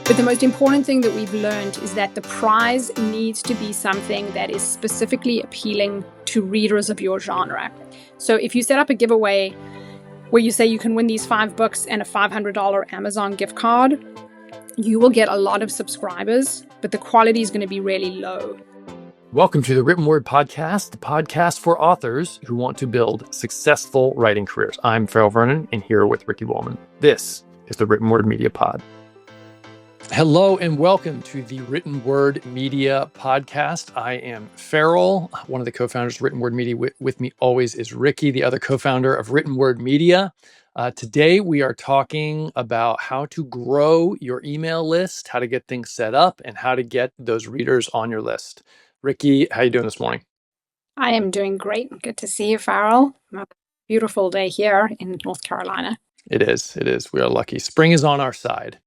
But the most important thing that we've learned is that the prize needs to be something that is specifically appealing to readers of your genre. So if you set up a giveaway where you say you can win these 5 books and a $500 Amazon gift card, you will get a lot of subscribers, but the quality is going to be really low. Welcome to the Written Word Podcast, the podcast for authors who want to build successful writing careers. I'm Farrell Vernon, and here with Ricky Woolman. This is the Written Word Media Pod. Hello, and welcome to the Written Word Media Podcast. I am Farrell, one of the co-founders of Written Word Media. With me always is Ricky, the other co-founder of Written Word Media. Today, we are talking about how to grow your email list, how to get things set up, and how to get those readers on your list. Ricky, how are you doing this morning? I am doing great. Good to see you, Farrell. A beautiful day here in North Carolina. It is. We are lucky. Spring is on our side.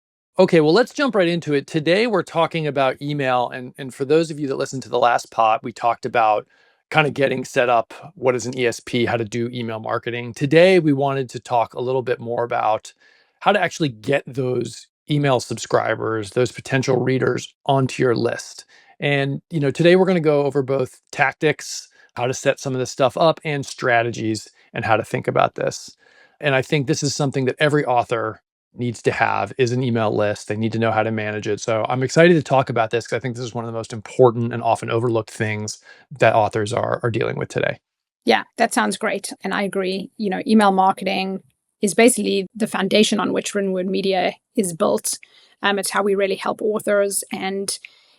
Okay, well, let's jump right into it. Today, we're talking about email. And for those of you that listened to the last pod, we talked about kind of getting set up, what is an ESP, how to do email marketing. Today, we wanted to talk a little bit more about how to actually get those email subscribers, those potential readers onto your list. And, today we're going to go over both tactics, how to set some of this stuff up, and strategies and how to think about this. And I think this is something that every author needs to have, is an email list. They need to know how to manage it. So I'm excited to talk about this because I think this is one of the most important and often overlooked things that authors are dealing with today. Yeah, that sounds great. And I agree. Email marketing is basically the foundation on which Written Word Media is built. It's how we really help authors, and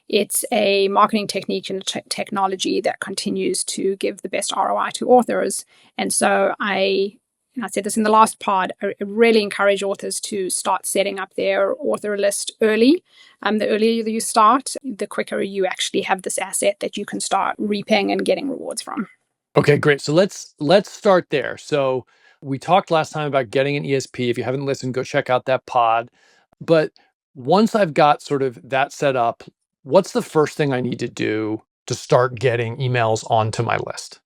it's a marketing technique and technology that continues to give the best ROI to authors. And so I said this in the last pod, I really encourage authors to start setting up their author list early. The earlier you start, the quicker you actually have this asset that you can start reaping and getting rewards from. Okay, great. So let's start there. So we talked last time about getting an ESP. If you haven't listened, go check out that pod. But once I've got sort of that set up, what's the first thing I need to do to start getting emails onto my list?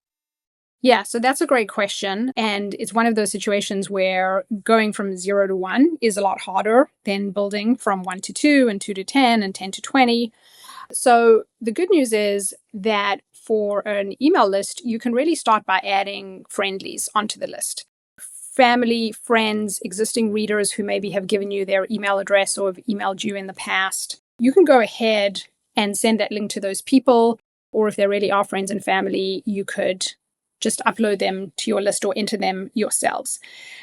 Yeah, so that's a great question. And it's one of those situations where going from 0 to 1 is a lot harder than building from 1 to 2 and 2 to 10 and 10 to 20. So the good news is that for an email list, you can really start by adding friendlies onto the list. Family, friends, existing readers who maybe have given you their email address or have emailed you in the past. You can go ahead and send that link to those people. Or if they really are friends and family, you could just upload them to your list or enter them yourselves.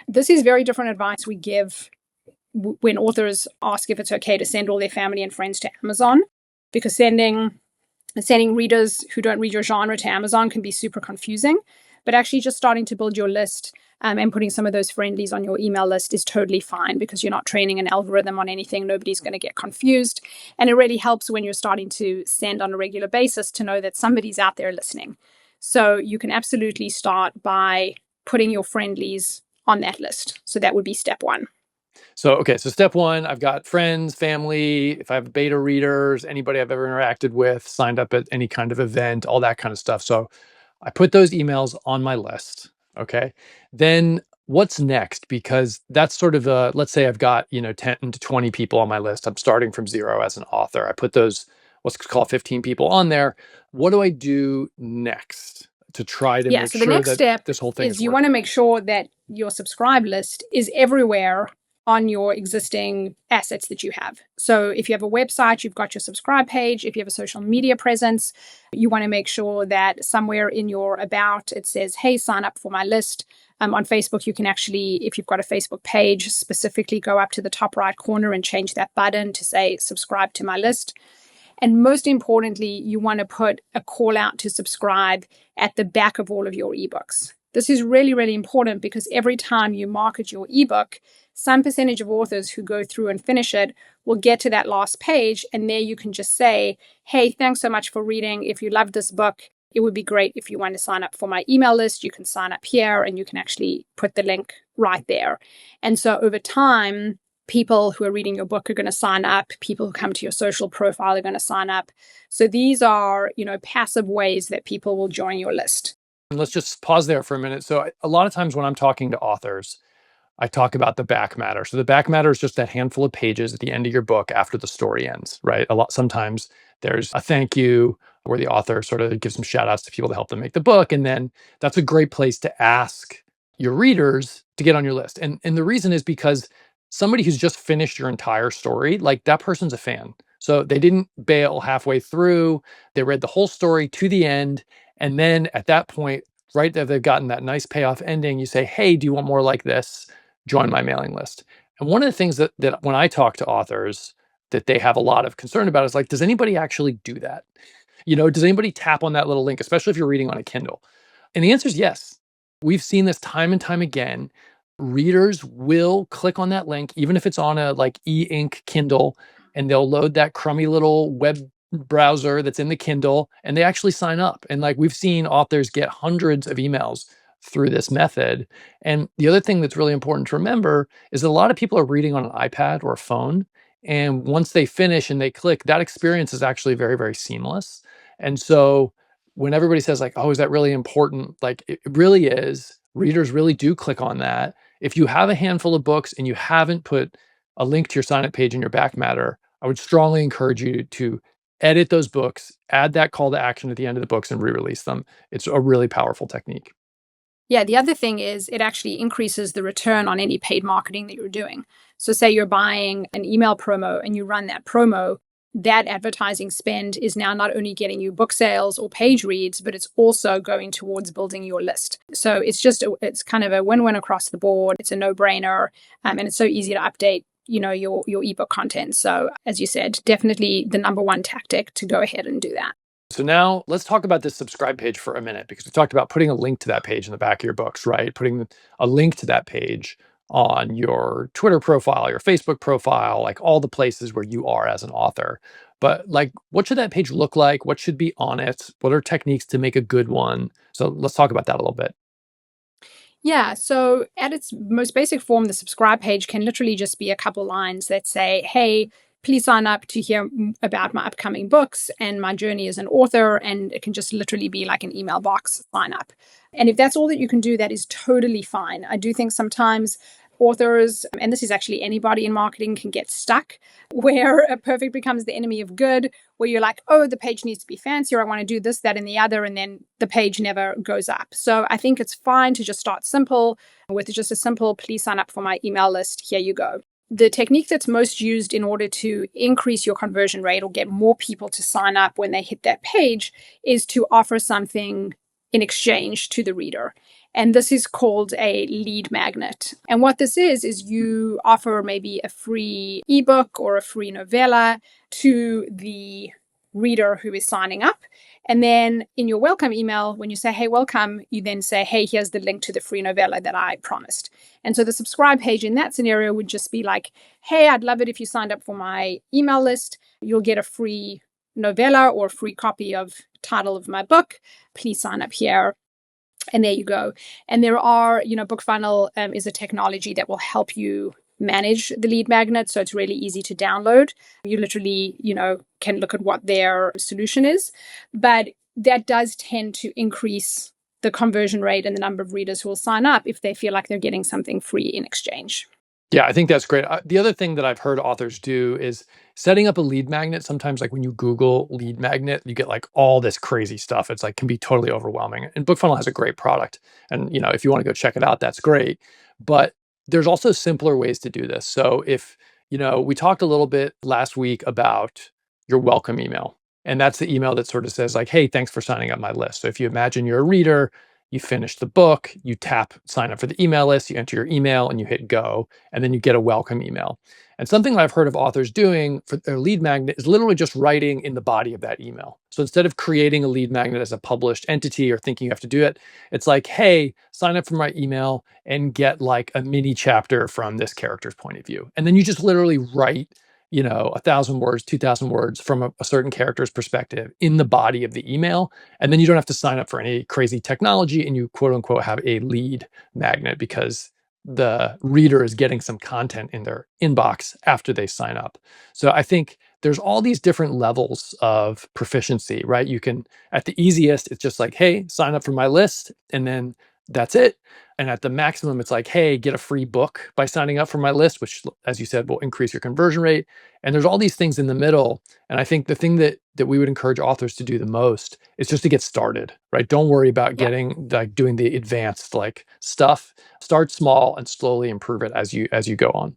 This is very different advice we give when authors ask if it's okay to send all their family and friends to Amazon, because sending readers who don't read your genre to Amazon can be super confusing. But actually just starting to build your list and putting some of those friendlies on your email list is totally fine, because you're not training an algorithm on anything. Nobody's going to get confused. And it really helps when you're starting to send on a regular basis to know that somebody's out there listening. So you can absolutely start by putting your friendlies on that list. So that would be step 1. So step 1, I've got friends, family, if I have beta readers, anybody I've ever interacted with, signed up at any kind of event, all that kind of stuff. So I put those emails on my list. Okay. Then what's next? Because that's sort of let's say I've got, 10 to 20 people on my list. I'm starting from 0 as an author. I put those, let's call 15 people on there. What do I do next to try to make so sure the next that step this whole thing is you want to make sure that your subscribe list is everywhere on your existing assets that you have. So if you have a website, you've got your subscribe page. If you have a social media presence, you want to make sure that somewhere in your about, it says, hey, sign up for my list. On Facebook, you can actually, if you've got a Facebook page, specifically go up to the top right corner and change that button to say, subscribe to my list. And most importantly, you want to put a call out to subscribe at the back of all of your ebooks. This is really, really important, because every time you market your ebook, some percentage of authors who go through and finish it will get to that last page. And there you can just say, hey, thanks so much for reading. If you loved this book, it would be great if you want to sign up for my email list. You can sign up here, and you can actually put the link right there. And so over time, people who are reading your book are going to sign up. People who come to your social profile are going to sign up. So these are, passive ways that people will join your list. And let's just pause there for a minute. So a lot of times when I'm talking to authors, I talk about the back matter. So the back matter is just that handful of pages at the end of your book after the story ends, right? A lot sometimes there's a thank you where the author sort of gives some shout outs to people to help them make the book. And then that's a great place to ask your readers to get on your list. And the reason is because somebody who's just finished your entire story, like that person's a fan. So they didn't bail halfway through. They read the whole story to the end. And then at that point, right there, they've gotten that nice payoff ending. You say, hey, do you want more like this? Join my mailing list. And one of the things that when I talk to authors that they have a lot of concern about is like, does anybody actually do that? Does anybody tap on that little link, especially if you're reading on a Kindle? And the answer is yes. We've seen this time and time again. Readers will click on that link, even if it's on a like e-ink Kindle, and they'll load that crummy little web browser that's in the Kindle, and they actually sign up. And like we've seen authors get hundreds of emails through this method. And the other thing that's really important to remember is that a lot of people are reading on an iPad or a phone. And once they finish and they click, that experience is actually very, very seamless. And so when everybody says like, oh, is that really important? Like it really is. Readers really do click on that. If you have a handful of books and you haven't put a link to your sign up page in your back matter, I would strongly encourage you to edit those books, add that call to action at the end of the books and re-release them. It's a really powerful technique. Yeah, the other thing is it actually increases the return on any paid marketing that you're doing. So, say you're buying an email promo and you run that promo, that advertising spend is now not only getting you book sales or page reads, but it's also going towards building your list. So, it's kind of a win-win across the board. It's a no-brainer, and it's so easy to update. Your ebook content. So, as you said, definitely the number one tactic to go ahead and do that. So now let's talk about this subscribe page for a minute because we talked about putting a link to that page in the back of your books, right? Putting a link to that page on your Twitter profile, your Facebook profile, like all the places where you are as an author. But like, what should that page look like? What should be on it? What are techniques to make a good one? So let's talk about that a little bit. Yeah, so at its most basic form, the subscribe page can literally just be a couple lines that say, hey, please sign up to hear about my upcoming books and my journey as an author. And it can just literally be like an email box sign up. And if that's all that you can do, that is totally fine. I do think sometimes authors, and this is actually anybody in marketing, can get stuck where a perfect becomes the enemy of good, where you're like, oh, the page needs to be fancier. I want to do this, that, and the other. And then the page never goes up. So I think it's fine to just start simple with just a simple, please sign up for my email list. Here you go. The technique that's most used in order to increase your conversion rate or get more people to sign up when they hit that page is to offer something in exchange to the reader. And this is called a lead magnet. And what this is you offer maybe a free ebook or a free novella to the reader who is signing up. And then in your welcome email, when you say, hey, welcome, you then say, hey, here's the link to the free novella that I promised. And so the subscribe page in that scenario would just be like, hey, I'd love it if you signed up for my email list. You'll get a free novella or a free copy of title of my book. Please sign up here. And there you go. And there are, BookFunnel is a technology that will help you manage the lead magnet. So it's really easy to download. You literally, can look at what their solution is. But that does tend to increase the conversion rate and the number of readers who will sign up if they feel like they're getting something free in exchange. Yeah, I think that's great. The other thing that I've heard authors do is setting up a lead magnet. Sometimes, like when you Google lead magnet, you get like all this crazy stuff. It's like can be totally overwhelming. And BookFunnel has a great product. And if you want to go check it out, that's great. But there's also simpler ways to do this. So if we talked a little bit last week about your welcome email, and that's the email that sort of says like, "Hey, thanks for signing up my list." So if you imagine you're a reader, you finish the book, you tap sign up for the email list, you enter your email, and you hit go and then you get a welcome email. And something that I've heard of authors doing for their lead magnet is literally just writing in the body of that email. So instead of creating a lead magnet as a published entity or thinking you have to do it, it's like, hey, sign up for my email and get like a mini chapter from this character's point of view. And then you just literally write 1,000 words, 2,000 words from a certain character's perspective in the body of the email. And then you don't have to sign up for any crazy technology and you quote unquote have a lead magnet because the reader is getting some content in their inbox after they sign up. So I think there's all these different levels of proficiency, right? You can, at the easiest, it's just like, hey, sign up for my list. And then that's it. And at the maximum, it's like, hey, get a free book by signing up for my list, which, as you said, will increase your conversion rate. And there's all these things in the middle. And I think the thing that we would encourage authors to do the most is just to get started, right? Don't worry about Yeah. getting like doing the advanced like stuff. Start small and slowly improve it as you go on.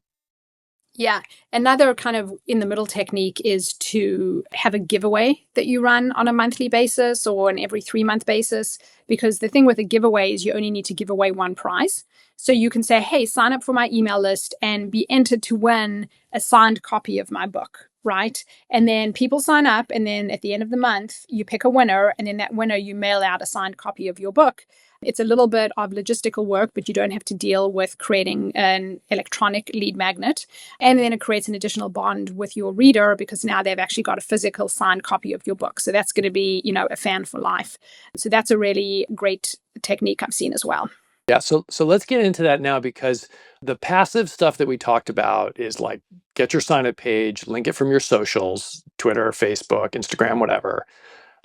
Yeah. Another kind of in the middle technique is to have a giveaway that you run on a monthly basis or an every 3 month basis. Because the thing with a giveaway is you only need to give away one prize. So you can say, hey, sign up for my email list and be entered to win a signed copy of my book, right? And then people sign up. And then at the end of the month, you pick a winner. And then that winner, you mail out a signed copy of your book. It's a little bit of logistical work, but you don't have to deal with creating an electronic lead magnet. And then it creates an additional bond with your reader because now they've actually got a physical signed copy of your book. So that's going to be, a fan for life. So that's a really great technique I've seen as well. Yeah, so let's get into that now because the passive stuff that we talked about is like get your sign up page, link it from your socials, Twitter, Facebook, Instagram, whatever.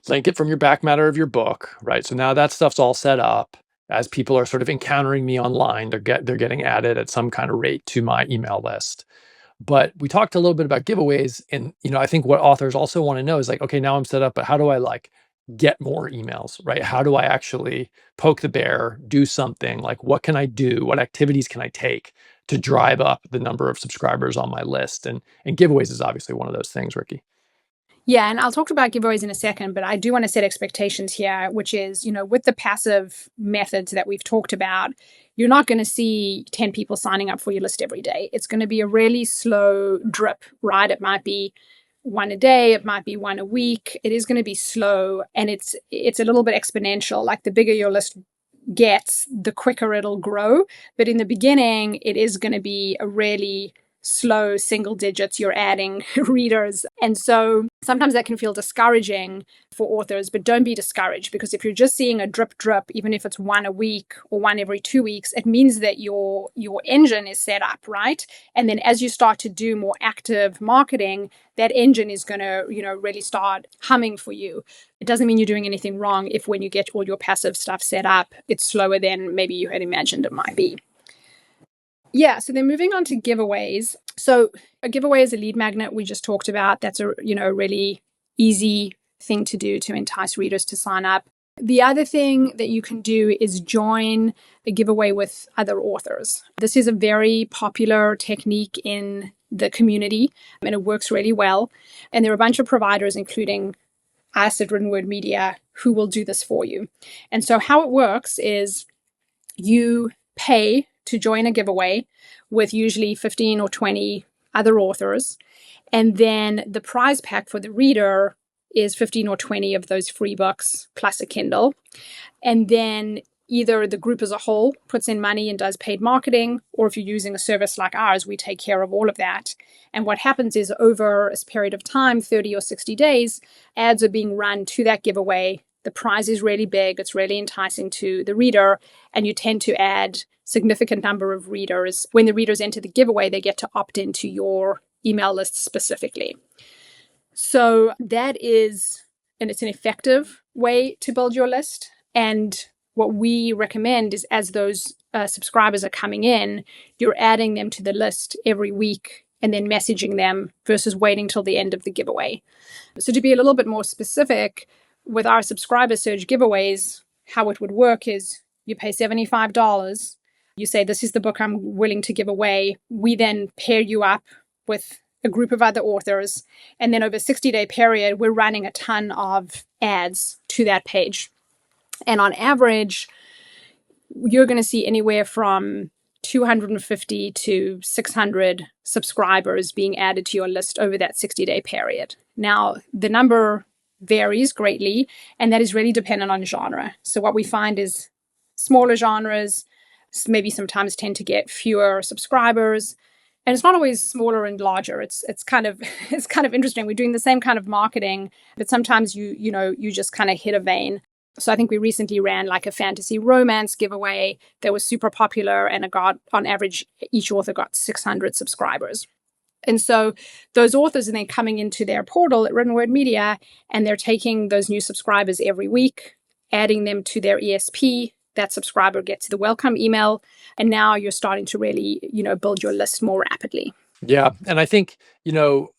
Link it from your back matter of your book, right? So now that stuff's all set up. As people are sort of encountering me online, they're getting added at some kind of rate to my email list. But we talked a little bit about giveaways, and I think what authors also want to know is like, okay, now I'm set up, but how do I like get more emails, right? How do I actually poke the bear, do something? Like, what can I do? What activities can I take to drive up the number of subscribers on my list? And giveaways is obviously one of those things, Ricky. Yeah, and I'll talk about giveaways in a second, but I do want to set expectations here, which is, with the passive methods that we've talked about, you're not going to see 10 people signing up for your list every day. It's going to be a really slow drip, right? It might be one a day, it might be one a week. It is going to be slow and it's a little bit exponential. Like the bigger your list gets, the quicker it'll grow. But in the beginning, it is going to be a really slow single digits you're adding readers. And so sometimes that can feel discouraging for authors, but don't be discouraged because if you're just seeing a drip, even if it's one a week or one every 2 weeks, it means that your engine is set up, right? And then as you start to do more active marketing, that engine is going to, really start humming for you. It doesn't mean you're doing anything wrong if when you get all your passive stuff set up, it's slower than maybe you had imagined it might be. Yeah, so then moving on to giveaways. So a giveaway is a lead magnet we just talked about. That's a really easy thing to do to entice readers to sign up. The other thing that you can do is join a giveaway with other authors. This is a very popular technique in the community and it works really well. And there are a bunch of providers, including us at Written Word Media, who will do this for you. And so how it works is you pay to join a giveaway with usually 15 or 20 other authors. And then the prize pack for the reader is 15 or 20 of those free books plus a Kindle. And then either the group as a whole puts in money and does paid marketing, or if you're using a service like ours, we take care of all of that. And what happens is over a period of time, 30 or 60 days, ads are being run to that giveaway. The prize is really big. It's really enticing to the reader. And you tend to add significant number of readers. When the readers enter the giveaway, they get to opt into your email list specifically. So that is, and it's an effective way to build your list. And what we recommend is as those subscribers are coming in, you're adding them to the list every week and then messaging them versus waiting till the end of the giveaway. So to be a little bit more specific, with our subscriber surge giveaways, how it would work is you pay $75. You say, this is the book I'm willing to give away. We then pair you up with a group of other authors. And then over a 60-day period, we're running a ton of ads to that page. And on average, you're going to see anywhere from 250 to 600 subscribers being added to your list over that 60-day period. Now, the number varies greatly, and that is really dependent on genre. So what we find is smaller genres maybe sometimes tend to get fewer subscribers, and it's not always smaller and larger. It's kind of it's kind of interesting. We're doing the same kind of marketing, but sometimes you just kind of hit a vein. So I think we recently ran like a fantasy romance giveaway that was super popular, and it got, on average, each author got 600 subscribers. And so those authors are then coming into their portal at Written Word Media, and they're taking those new subscribers every week, adding them to their ESP. that subscriber gets the welcome email. And now you're starting to really, build your list more rapidly. Yeah, and I think,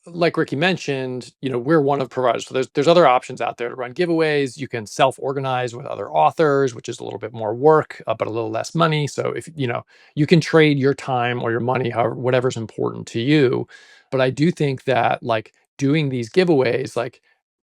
like Ricky mentioned, we're one of providers. So there's other options out there to run giveaways. You can self-organize with other authors, which is a little bit more work, but a little less money. So if you can trade your time or your money, however, whatever's important to you. But I do think that like doing these giveaways, like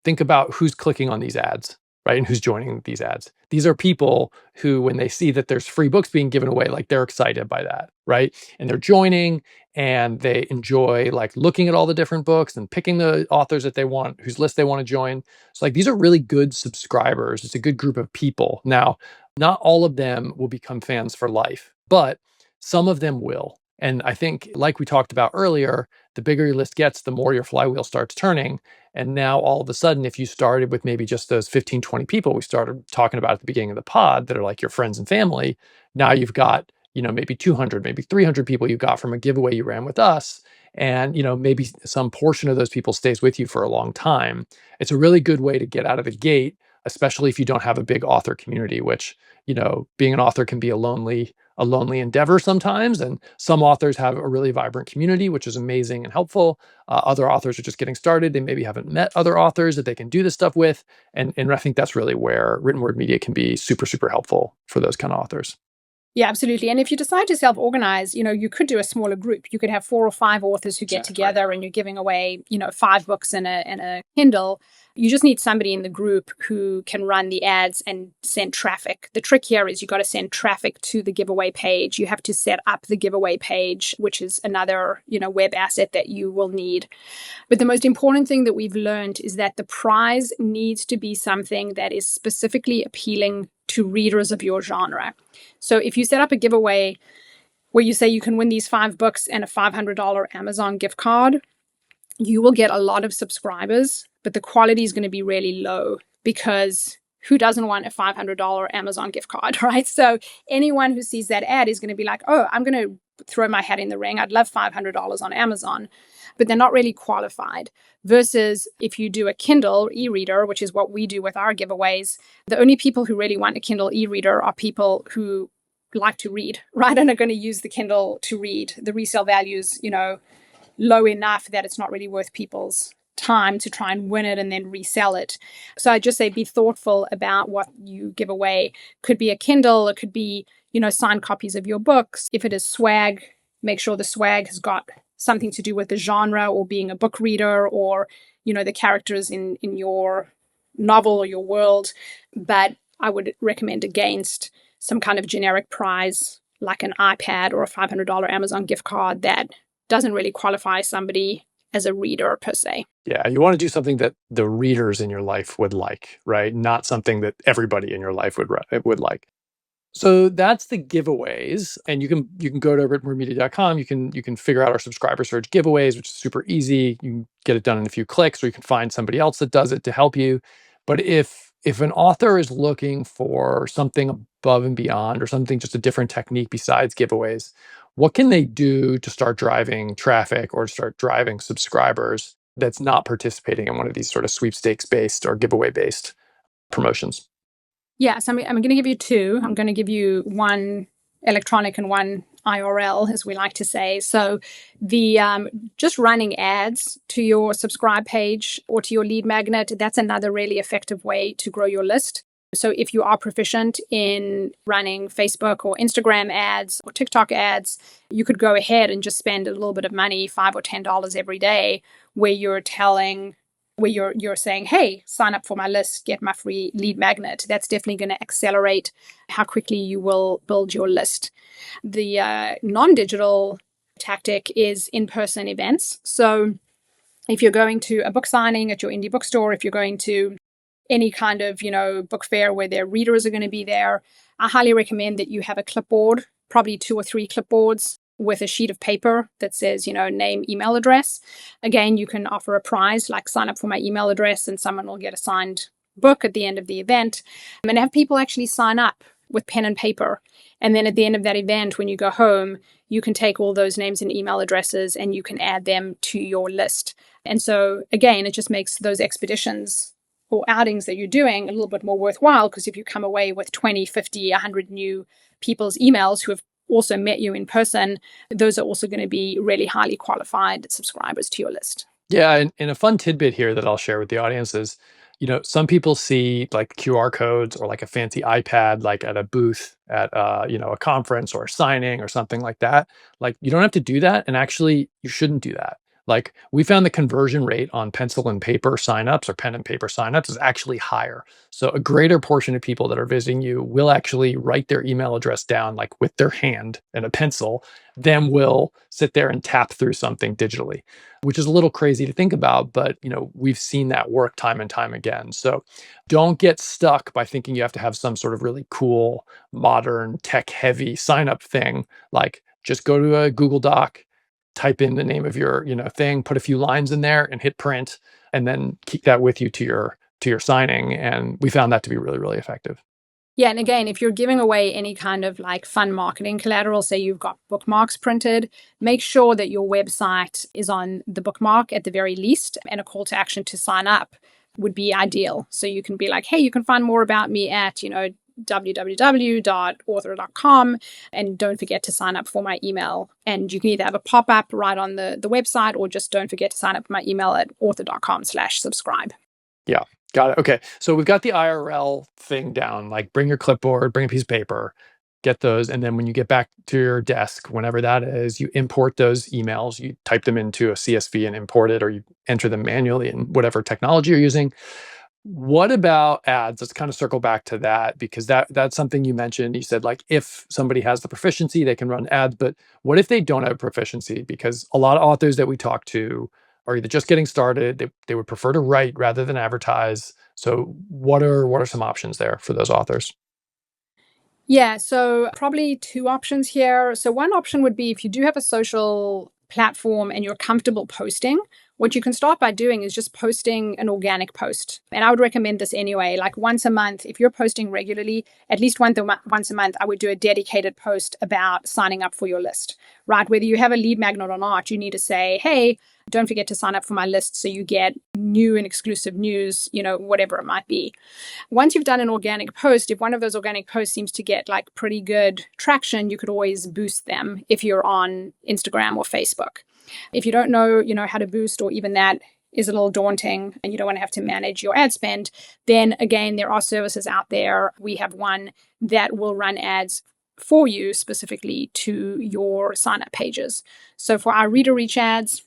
think about who's clicking on these ads, right? And who's joining these ads. These are people who, when they see that there's free books being given away, like they're excited by that, right? And they're joining and they enjoy like looking at all the different books and picking the authors that they want, whose list they want to join. So like these are really good subscribers. It's a good group of people. Now, not all of them will become fans for life, but some of them will. And I think, like we talked about earlier, the bigger your list gets, the more your flywheel starts turning. And now all of a sudden, if you started with maybe just those 15, 20 people we started talking about at the beginning of the pod that are like your friends and family, now you've got, maybe 200, maybe 300 people you got from a giveaway you ran with us. And, maybe some portion of those people stays with you for a long time. It's a really good way to get out of the gate, especially if you don't have a big author community, which, being an author can be a lonely endeavor sometimes. And some authors have a really vibrant community, which is amazing and helpful. Other authors are just getting started. They maybe haven't met other authors that they can do this stuff with. And I think that's really where written word media can be super, super helpful for those kind of authors. Yeah, absolutely. And if you decide to self-organize, you could do a smaller group. You could have 4 or 5 authors who get together and you're giving away, 5 books in a Kindle. You just need somebody in the group who can run the ads and send traffic. The trick here is you got to send traffic to the giveaway page. You have to set up the giveaway page, which is another, web asset that you will need. But the most important thing that we've learned is that the prize needs to be something that is specifically appealing to readers of your genre. So if you set up a giveaway where you say you can win these 5 books and a $500 Amazon gift card, you will get a lot of subscribers, but the quality is going to be really low because who doesn't want a $500 Amazon gift card, right? So anyone who sees that ad is going to be like, oh, I'm going to throw my hat in the ring. I'd love $500 on Amazon, but they're not really qualified. Versus if you do a Kindle e-reader, which is what we do with our giveaways, the only people who really want a Kindle e-reader are people who like to read, right? And are going to use the Kindle to read. The resale value's, low enough that it's not really worth people's time to try and win it and then resell it. So I just say be thoughtful about what you give away. Could be a Kindle, it could be, signed copies of your books. If it is swag, make sure the swag has got something to do with the genre or being a book reader or, the characters in your novel or your world. But I would recommend against some kind of generic prize like an iPad or a $500 Amazon gift card that doesn't really qualify somebody as a reader per se. Yeah, you want to do something that the readers in your life would like, right? Not something that everybody in your life would like. So that's the giveaways, and you can go to writtenwordmedia.com. You can figure out our subscriber surge giveaways, which is super easy. You can get it done in a few clicks, or you can find somebody else that does it to help you. But if an author is looking for something above and beyond, or something just a different technique besides giveaways, what can they do to start driving traffic or start driving subscribers that's not participating in one of these sort of sweepstakes based or giveaway based promotions? Yes, I'm going to give you 2. I'm going to give you one electronic and one IRL, as we like to say. So the just running ads to your subscribe page or to your lead magnet, that's another really effective way to grow your list. So if you are proficient in running Facebook or Instagram ads or TikTok ads, you could go ahead and just spend a little bit of money, $5 or $10 every day, where you're saying, hey, sign up for my list, get my free lead magnet. That's definitely going to accelerate how quickly you will build your list. The non-digital tactic is in-person events. So if you're going to a book signing at your indie bookstore, if you're going to any kind of, book fair where their readers are going to be there, I highly recommend that you have a clipboard, probably 2 or 3 clipboards with a sheet of paper that says, name, email address. Again, you can offer a prize, like sign up for my email address and someone will get a signed book at the end of the event. And have people actually sign up with pen and paper. And then at the end of that event, when you go home, you can take all those names and email addresses and you can add them to your list. And so again, it just makes those expeditions or outings that you're doing a little bit more worthwhile, because if you come away with 20, 50, 100 new people's emails who have also met you in person, those are also going to be really highly qualified subscribers to your list. Yeah, and a fun tidbit here that I'll share with the audience is, some people see like QR codes or like a fancy iPad, like at a booth at a conference or a signing or something like that. Like you don't have to do that, and actually you shouldn't do that. Like we found the conversion rate on pencil and paper signups or pen and paper signups is actually higher. So a greater portion of people that are visiting you will actually write their email address down like with their hand and a pencil, then will sit there and tap through something digitally, which is a little crazy to think about, but we've seen that work time and time again. So don't get stuck by thinking you have to have some sort of really cool, modern, tech-heavy sign-up thing. Like just go to a Google Doc, type in the name of your, thing, put a few lines in there and hit print, and then keep that with you to your signing. And we found that to be really, really effective. Yeah, and again, if you're giving away any kind of like fun marketing collateral, say you've got bookmarks printed, make sure that your website is on the bookmark at the very least, and a call to action to sign up would be ideal. So you can be like, hey, you can find more about me at, www.author.com, and don't forget to sign up for my email. And you can either have a pop-up right on the website, or just don't forget to sign up for my email at author.com/subscribe. Yeah, got it. Okay. So we've got the IRL thing down, like bring your clipboard, bring a piece of paper, get those. And then when you get back to your desk, whenever that is, you import those emails, you type them into a CSV and import it, or you enter them manually in whatever technology you're using. What about ads? Let's kind of circle back to that, because that's something you mentioned. You said like if somebody has the proficiency, they can run ads, but what if they don't have proficiency? Because a lot of authors that we talk to are either just getting started, they would prefer to write rather than advertise. So what are some options there for those authors? Yeah, so probably two options here. So, one option would be if you do have a social platform and you're comfortable posting, what you can start by doing is just posting an organic post. And I would recommend this anyway, like once a month. If you're posting regularly, at least once a month, I would do a dedicated post about signing up for your list, right? Whether you have a lead magnet or not, you need to say, hey, don't forget to sign up for my list so you get new and exclusive news, whatever it might be. Once you've done an organic post, if one of those organic posts seems to get like pretty good traction, you could always boost them if you're on Instagram or Facebook. If you don't know, how to boost, or even that is a little daunting and you don't want to have to manage your ad spend, then again, there are services out there. We have one that will run ads for you specifically to your sign up pages. So for our reader reach ads,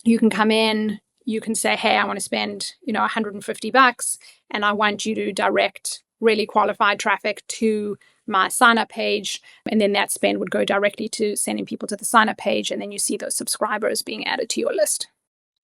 you can come in, you can say, hey, I want to spend, $150, and I want you to direct really qualified traffic to my sign up page. And then that spend would go directly to sending people to the sign up page. And then you see those subscribers being added to your list.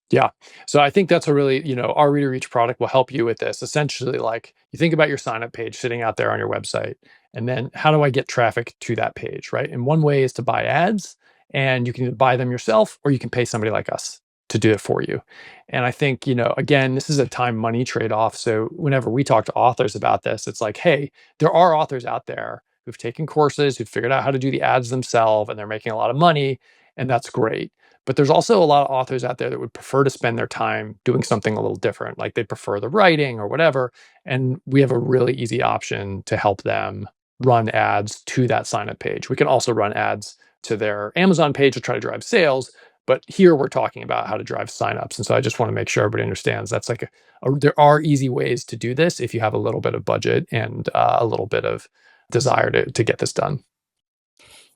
Yeah. So I think that's a really, our Reader Reach product will help you with this. Essentially, like you think about your sign up page sitting out there on your website, and then how do I get traffic to that page, right? And one way is to buy ads, and you can either buy them yourself or you can pay somebody like us to do it for you. And I think, again, this is a time money trade off. So whenever we talk to authors about this, it's like, hey, there are authors out there who've taken courses, who've figured out how to do the ads themselves, and they're making a lot of money, and that's great. But there's also a lot of authors out there that would prefer to spend their time doing something a little different, like they prefer the writing or whatever. And we have a really easy option to help them run ads to that sign up page. We can also run ads to their Amazon page to try to drive sales. But here we're talking about how to drive signups. And so I just want to make sure everybody understands that's like there are easy ways to do this if you have a little bit of budget and a little bit of desire to get this done.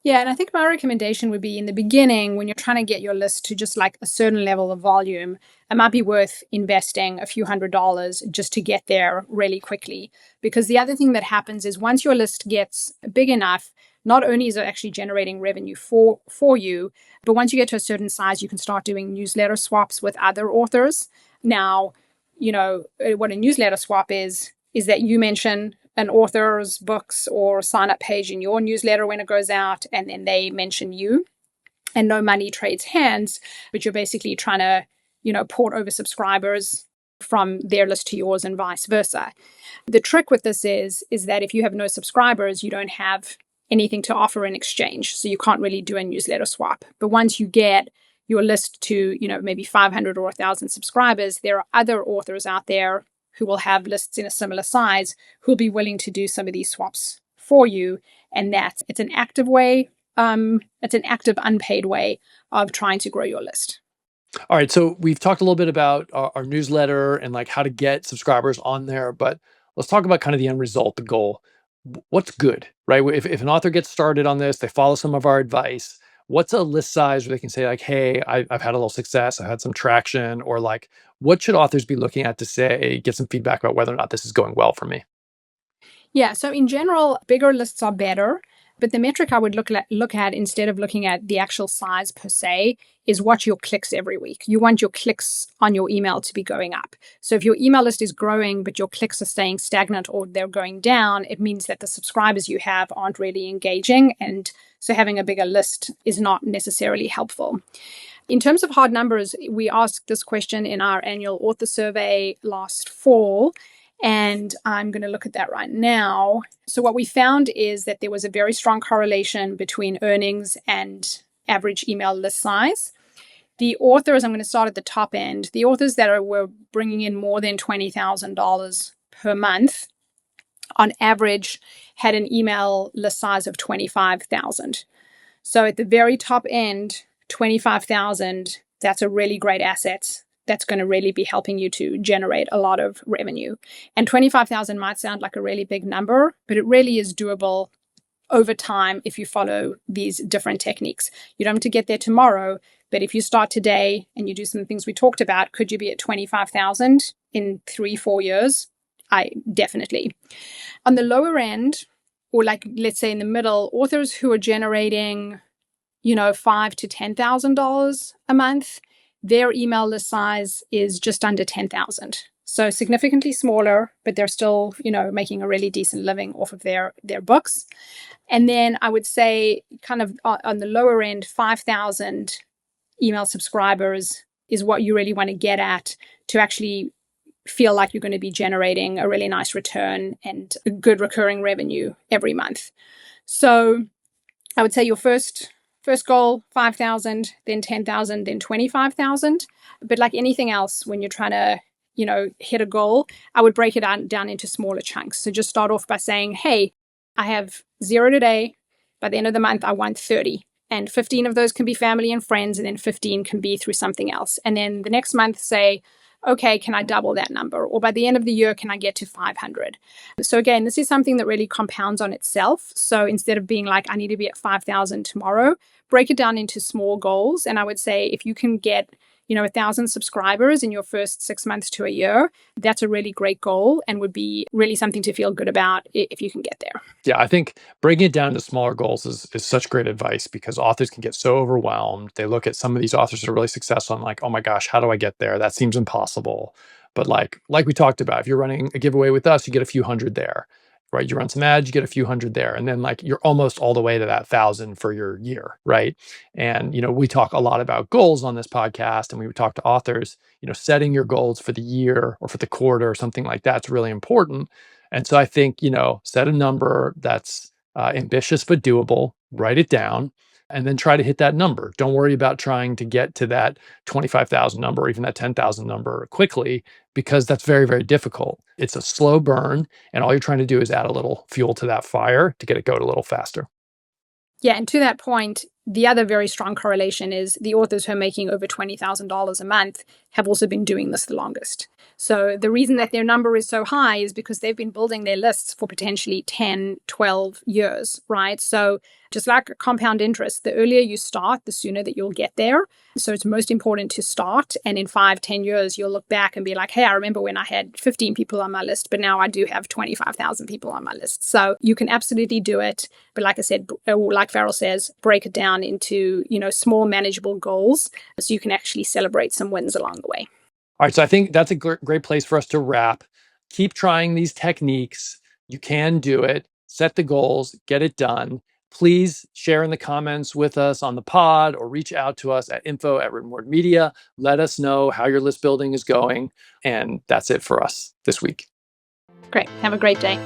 Yeah, and I think my recommendation would be in the beginning, when you're trying to get your list to just like a certain level of volume, it might be worth investing a few $100s just to get there really quickly. Because the other thing that happens is once your list gets big enough, not only is it actually generating revenue for you, but once you get to a certain size, you can start doing newsletter swaps with other authors. Now, what a newsletter swap is that you mention an author's books or sign up page in your newsletter when it goes out, and then they mention you, and no money trades hands, but you're basically trying to, port over subscribers from their list to yours and vice versa. The trick with this is that if you have no subscribers, you don't have anything to offer in exchange. So you can't really do a newsletter swap. But once you get your list to, maybe 500 or 1,000 subscribers, there are other authors out there who will have lists in a similar size who'll be willing to do some of these swaps for you. And it's an active way. It's an active unpaid way of trying to grow your list. All right, so we've talked a little bit about our newsletter and like how to get subscribers on there, but let's talk about kind of the end result, the goal. What's good, right? If an author gets started on this, they follow some of our advice. What's a list size where they can say like, "Hey, I've had a little success, I've had some traction," or like, what should authors be looking at to say, get some feedback about whether or not this is going well for me? Yeah, so in general, bigger lists are better. But the metric I would look at instead of looking at the actual size per se is what your clicks every week. You want your clicks on your email to be going up. So if your email list is growing, but your clicks are staying stagnant or they're going down, it means that the subscribers you have aren't really engaging. And so having a bigger list is not necessarily helpful. In terms of hard numbers, we asked this question in our annual author survey last fall. And I'm going to look at that right now. So, what we found is that there was a very strong correlation between earnings and average email list size. The authors, I'm going to start at the top end, the authors that were bringing in more than $20,000 per month on average had an email list size of 25,000. So, at the very top end, 25,000, that's a really great asset that's going to really be helping you to generate a lot of revenue. And 25,000 might sound like a really big number, but it really is doable over time if you follow these different techniques. You don't have to get there tomorrow, but if you start today and you do some things we talked about, could you be at 25,000 in 3-4 years? I definitely. On the lower end, or like let's say in the middle, authors who are generating, $5,000 to $10,000 a month, their email list size is just under 10,000. So significantly smaller, but they're still, making a really decent living off of their books. And then I would say kind of on the lower end, 5,000 email subscribers is what you really want to get at to actually feel like you're going to be generating a really nice return and a good recurring revenue every month. So I would say your first goal, 5,000, then 10,000, then 25,000. But like anything else, when you're trying to, hit a goal, I would break it down into smaller chunks. So just start off by saying, hey, I have 0 today. By the end of the month, I want 30. And 15 of those can be family and friends, and then 15 can be through something else. And then the next month, say, okay, can I double that number? Or by the end of the year, can I get to 500? So again, this is something that really compounds on itself. So instead of being like, I need to be at 5,000 tomorrow, break it down into small goals. And I would say if you can get 1,000 subscribers in your first 6 months to a year, that's a really great goal and would be really something to feel good about if you can get there. Yeah, I think breaking it down into smaller goals is such great advice because authors can get so overwhelmed. They look at some of these authors that are really successful and like, oh my gosh, how do I get there? That seems impossible. But like we talked about, if you're running a giveaway with us, you get a few hundred there, right? You run some ads, you get a few hundred there. And then like you're almost all the way to that 1,000 for your year, right? And, we talk a lot about goals on this podcast and we would talk to authors, setting your goals for the year or for the quarter or something like that's really important. And so I think, set a number that's ambitious but doable, write it down, and then try to hit that number. Don't worry about trying to get to that 25,000 number or even that 10,000 number quickly because that's very, very difficult. It's a slow burn, and all you're trying to do is add a little fuel to that fire to get it going a little faster. Yeah, and to that point, the other very strong correlation is the authors who are making over $20,000 a month have also been doing this the longest. So the reason that their number is so high is because they've been building their lists for potentially 10, 12 years, right? So just like compound interest, the earlier you start, the sooner that you'll get there. So it's most important to start. And in 5, 10 years, you'll look back and be like, hey, I remember when I had 15 people on my list, but now I do have 25,000 people on my list. So you can absolutely do it. But like I said, like Farrell says, break it down into, small manageable goals so you can actually celebrate some wins along the way. All right, so I think that's a great place for us to wrap. Keep trying these techniques. You can do it. Set the goals, get it done. Please share in the comments with us on the pod or reach out to us at info@writtenwordmedia. Let us know how your list building is going. And that's it for us this week. Great. Have a great day.